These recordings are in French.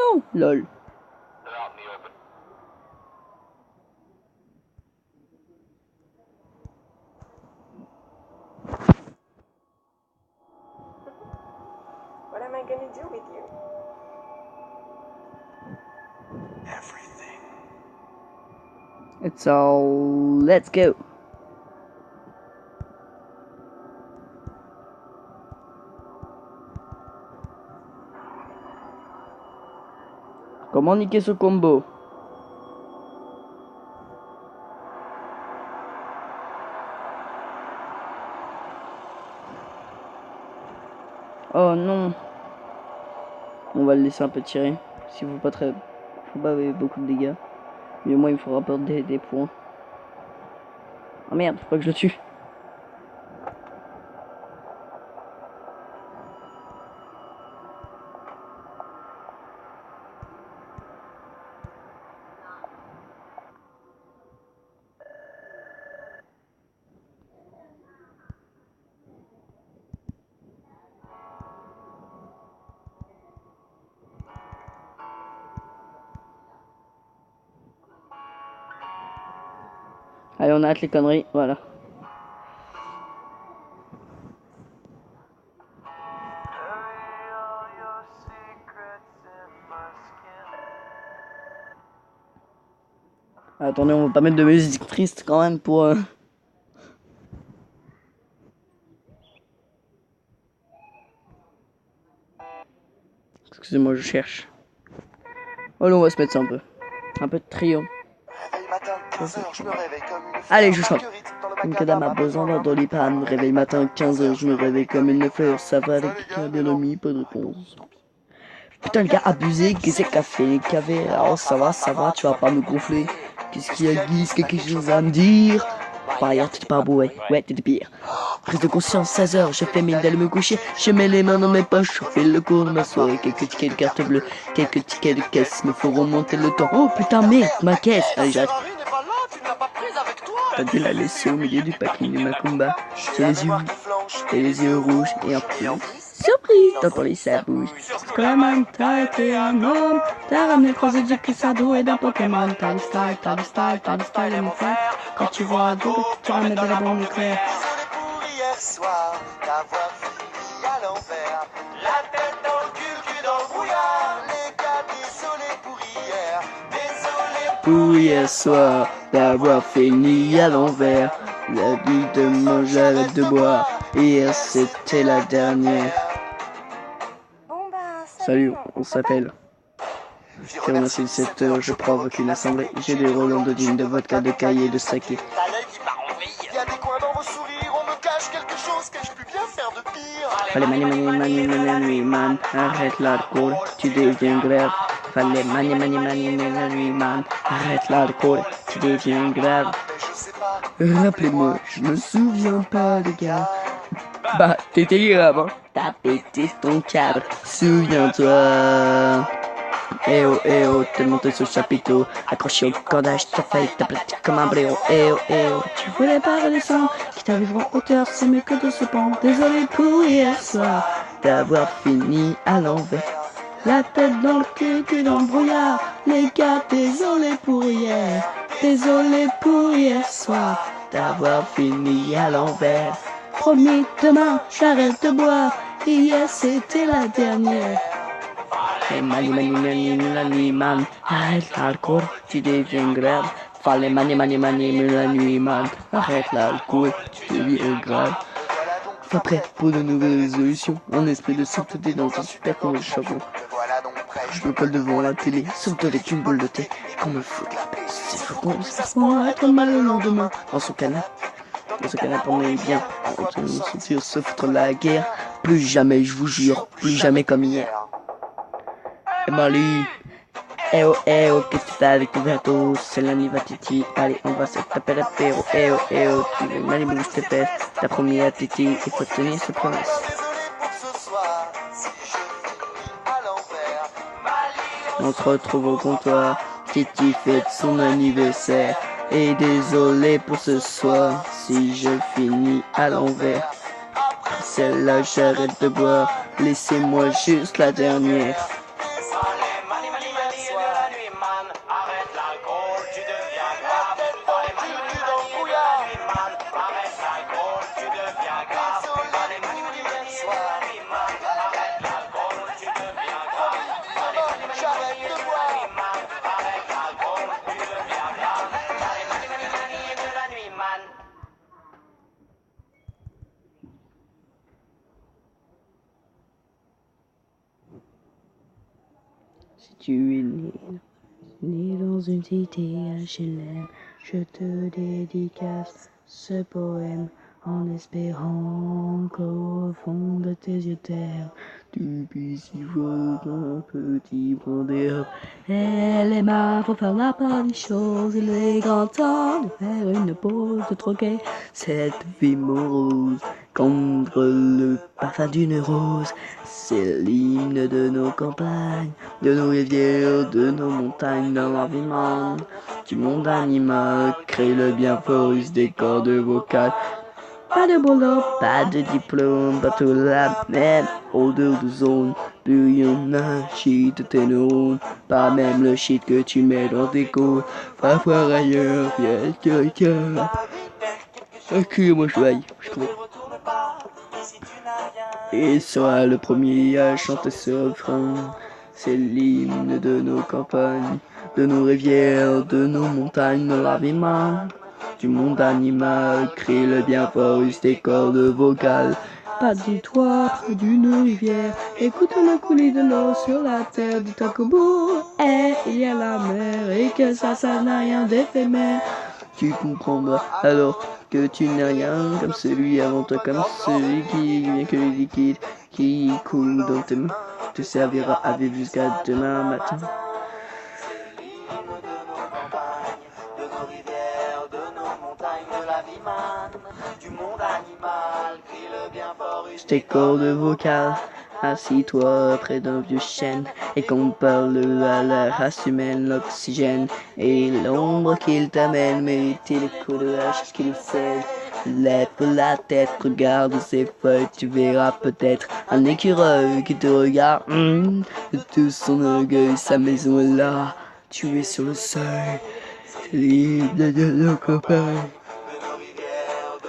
non, lol. What am I gonna do with you? Everything. It's all. Let's go. Comment niquer ce combo? Oh non. On va le laisser un peu tirer. S'il faut pas très. Faut pas avec beaucoup de dégâts. Mais au moins il me faudra pas des points. Oh merde, faut pas que je le tue. Allez, on arrête les conneries, voilà. Attendez, on va pas mettre de musique triste quand même pour... Excusez-moi, je cherche. Oh là, on va se mettre ça un peu. Un peu de trio. Réveil matin, 15h, je me réveille comme une fleur. Allez, je chante. Marguerite dans le Une macadam, cadame a besoin dans les pannes. Réveil matin, 15h, je me réveille comme une fleur. Ça va, les gars, bien amis, pas de réponse. Putain, le gars abusé, qu'est-ce qu'il a fait? Oh, ça va, tu vas pas me gonfler. Qu'est-ce qu'il y a, Guise? Quelque chose à me dire? Bah, hier, t'étais pas beau, ouais, t'étais pire. Prise de conscience, 16h, je fais mine d'aller me coucher. Je mets les mains dans mes poches, je fais le cours de ma soirée. Quelques tickets de carte bleue, quelques tickets de caisse me font remonter le temps. Oh putain, merde, ma caisse! Allez, j'arrête. T'as dû la laisser au milieu du packing de Macumba. J'ai les yeux et les yeux rouges et en plus. Surprise, dans ton lit ça bouge. Parce que la main, t'as été un homme. T'as ramené 3 objets qui ça doué d'un Pokémon. T'as du style et mon frère. Quand tu vois un double, tu ramènes de la bombe nucléaire. Désolé pour hier soir, d'avoir fini à l'envers. La tête dans le cul dans le brouillard. Les gars, désolé pour hier. Désolé Pour hier soir, d'avoir fini à l'envers. La vie de manger, arrête de boire. Hier c'était la dernière. Bon bah, Salut, on s'appelle. J'ai remercié 7 heures, je provoque une assemblée. J'ai des Roland de Dine, de vodka, de cahier, de saké. T'as l'œil qui part en vrille. Y a des coins dans vos sourires, on me cache quelque chose que je peux bien faire de pire. Fallait mani, man. Arrête l'alcool, tu deviens grave. Fallait mani, man. Arrête l'alcool, tu deviens grave. Je sais pas. Rappelez-moi, je me souviens pas, les gars. Bah, t'étais grave, hein. T'as pété ton câble, souviens-toi. Eh oh, t'es monté sur le chapiteau. Accroché au cordage, t'as failli t'aplatir comme un bréau. Eh oh, tu voulais pas redescendre. Qui t'arrivera en hauteur, c'est mieux que de se pendre. Désolé pour hier soir, d'avoir fini à l'envers. La tête dans le cul dans le brouillard. Les gars, désolé pour hier. Désolé pour hier soir, d'avoir fini à l'envers. Promis, demain, j'arrête de boire. Hier, c'était la dernière. Hey, mani, man. Arrête l'alcool, tu deviens grave. Fallait mani, la nuit, man. Arrête l'alcool, tu deviens grave. Sois prêt pour de nouvelles résolutions. Un esprit de sainteté dans un super combo de charbon. Voilà donc prêt. Je me colle devant la télé, saute avec une boule de thé. Qu'on me fout la paix, c'est fou qu'on se fasse être mal le lendemain. Dans son canapé, on est bien. On se tire, se foutre la guerre. Plus jamais, je vous jure, plus jamais comme hier. Et Mali, eh oh, qu'est-ce que tu fais avec ton verre d'eau? C'est l'anniversaire Titi, allez, on va se taper l'apéro. Eh oh, tu veux Malibu tes fesses. T'as promis à Titi, il faut tenir ses promesses. Désolé pour ce soir, si je finis à l'envers. On se retrouve au comptoir, Titi fête son anniversaire. Et désolé pour ce soir, si je finis à l'envers. Celle-là, j'arrête de boire, laissez-moi juste la dernière. Tu es né dans une cité HLM. Je te dédicace ce poème en espérant qu'au fond de tes yeux terre, tu puisses y voir un petit brin d'herbe. Elle est marre pour faire la part des choses. Il est grand temps de faire une pause, de troquer cette vie morose contre le parfum d'une rose. C'est l'hymne de nos campagnes, de nos rivières, de nos montagnes, de l'environnement du monde animal. Crée le bien fort, des cordes vocales. Pas de boulot, pas de diplôme, pas tout la même odeur de zone. Plus rien n'a shit tes neurones, pas même le shit que tu mets dans tes côtes. Va voir ailleurs, viens quelqu'un. Ok, moi je vais, je connais. Et sera le premier à chanter ce refrain. C'est l'hymne de nos campagnes, de nos rivières, de nos montagnes, de la vie même. Du monde animal, crie le bien fort, use tes cordes vocales. Pas du toit, près d'une rivière, écoute le coulis de l'eau sur la terre. Dis-toi qu'au bout, il y a la mer, et que ça n'a rien d'éphémère. Tu comprendras alors que tu n'es rien comme celui avant toi, comme celui qui vient que le liquide qui coule dans tes mains te servira à vivre jusqu'à demain matin. Du monde animal, crie le bien fort, use tes cordes vocales. Assis-toi près d'un vieux chêne et qu'on parle à la race humaine, l'oxygène et l'ombre qu'il t'amène. Mérite les coups de hache qu'il sait. Lève la tête, regarde ses feuilles, tu verras peut-être un écureuil qui te regarde. De tout son orgueil, sa maison est là, tu es sur le seuil. C'est l'hymne de nos campagnes,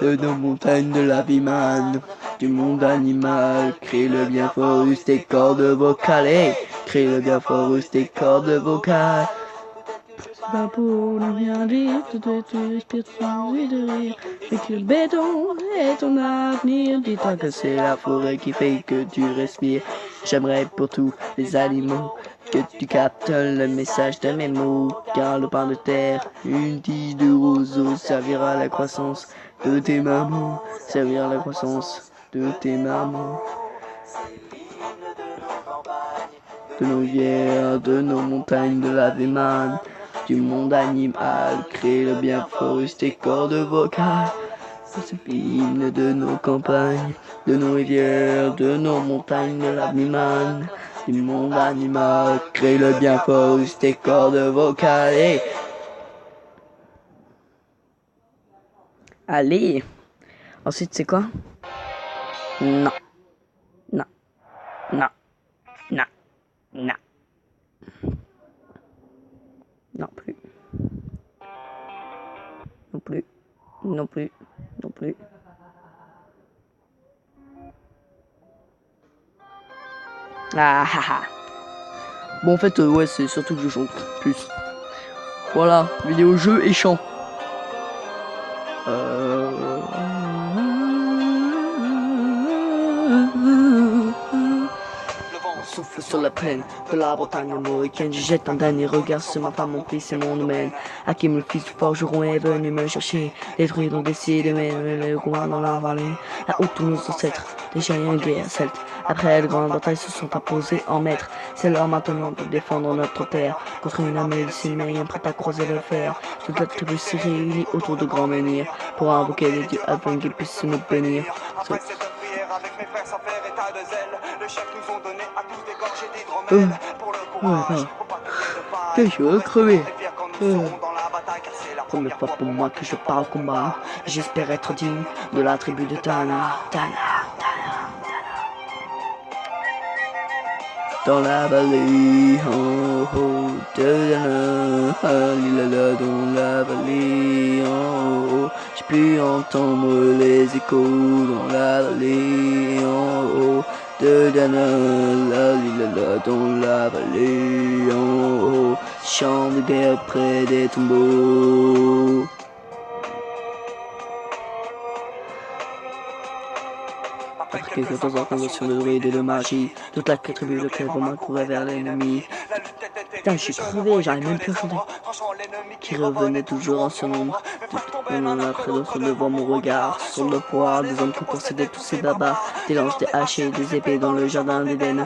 de nos montagnes, de la vie man, du monde animal. Crie le bien fort, use tes cordes vocales. Crie le bien fort, use tes cordes vocales. C'est pas pour ne rien dire, tu respires, tu as envie de rire. Et que le béton est ton avenir. Dis-toi que c'est la forêt qui fait que tu respires. J'aimerais pour tous les animaux que tu captes le message de mes mots. Car le pain de terre, une tige de roseau servira à la croissance de tes mamans. Servira à la croissance de tes mamans. De nos rivières, de nos montagnes, de la vie man, du monde animal, crée le bien fort, use tes cordes vocales. C'est l'hymne de nos campagnes, de nos rivières, de nos montagnes, de la vie man, du monde animal, crée le bien fort, use tes cordes vocales. Hey. Allez. Ensuite c'est quoi? Non. Non. Non. Non. Non. Non plus. Non plus. Non plus. Non plus. Ah ah ah. Bon en fait ouais c'est surtout que je chante plus. Voilà, vidéo jeu et chant. Souffle sur la plaine de la Bretagne mauricaine. Je jette un dernier regard sur ma femme, mon fils et mon domaine. Hakim le fils du forgeron est venu me chercher. Détruire donc décide de mettre le roi dans la vallée. Là où tous nos ancêtres, déjà une guerre celte. Après de grandes batailles se sont imposés en maîtres. C'est l'heure maintenant de défendre notre terre contre une armée de Cimmériens prête à croiser le fer. Toute la tribu s'est réunie autour de grands menhirs pour invoquer les dieux afin qu'ils puissent nous bénir. Avec mes frères sans faire état de zèle, le chef nous ont donné à tous des gorges et d'hydromel. Pour le courage, faut pas crever de faim. Je veux crever. Première fois pour moi que je parle combat. J'espère être digne de la tribu de Tana. Dans la vallée, oh oh, de Tana, lilala, dans la vallée, oh oh. J'ai pu entendre les échos dans la vallée, oh oh, de Dana, la lilala, dans la vallée, oh oh, chant de guerre près des tombeaux. Après quelques temps en conversion de druides et de magie, toute la tribu de Clévement courait vers l'ennemi. Putain, je suis crevé, j'arrive même plus à chanter. Qui revenait toujours en surnombre. L'un après l'autre devant mon regard. Sur le poids, des hommes qui possédaient tous ces barbares. Des lances, des haches et des épées dans le jardin d'Éden.